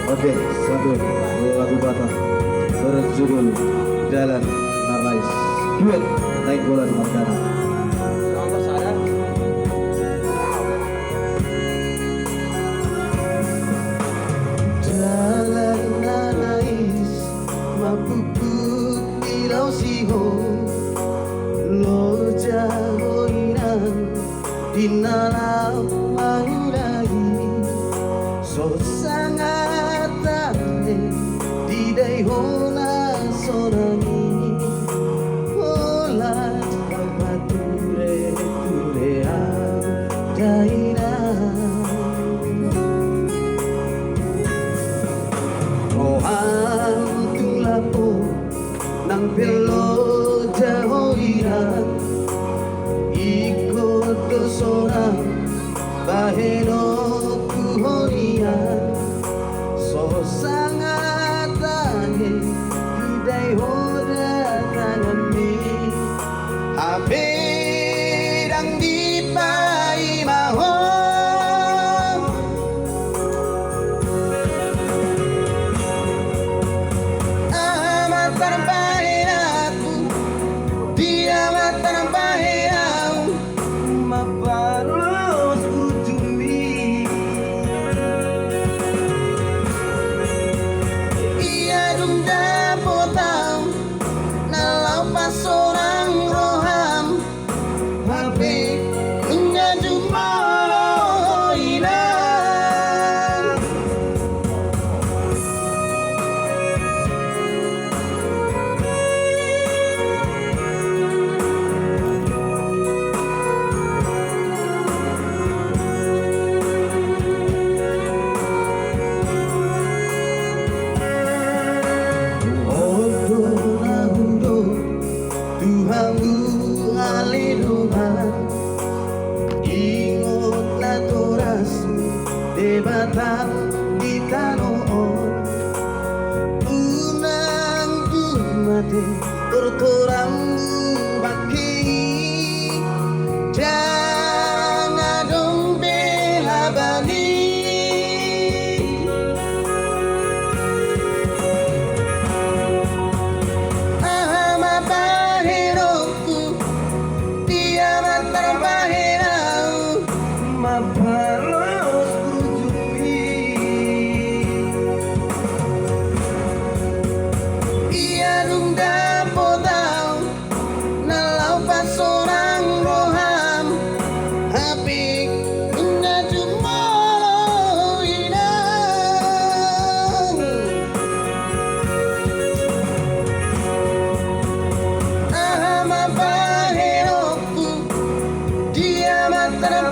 Oke, satu lagu Batak berjudul Jalan Narais. Duet naik bulan Mardana. Jalan Narais mapupuk ilau siho lo jahoinan dinalau manulai so sangat tane di dai hola sorani hola papature tulea daira rohan tulapo nang pelo jahoiran ikut dosorang baheno kuhonian so sangat tane hidai hoda tangan mi habedang di pai maho amat terbaik aku dia amat terbaik aku maparos ujumi ia runda potang nalau pas orang roham hape punya jumlah inang Tuhanku haleluya ingatlah toras debatan di tanoon unang dumate tortoram bakei jangan dong bela bali maparos ujumi ia runda potang nalau pas orang roham hapik punya jumolo inang ahama baheroku dia mata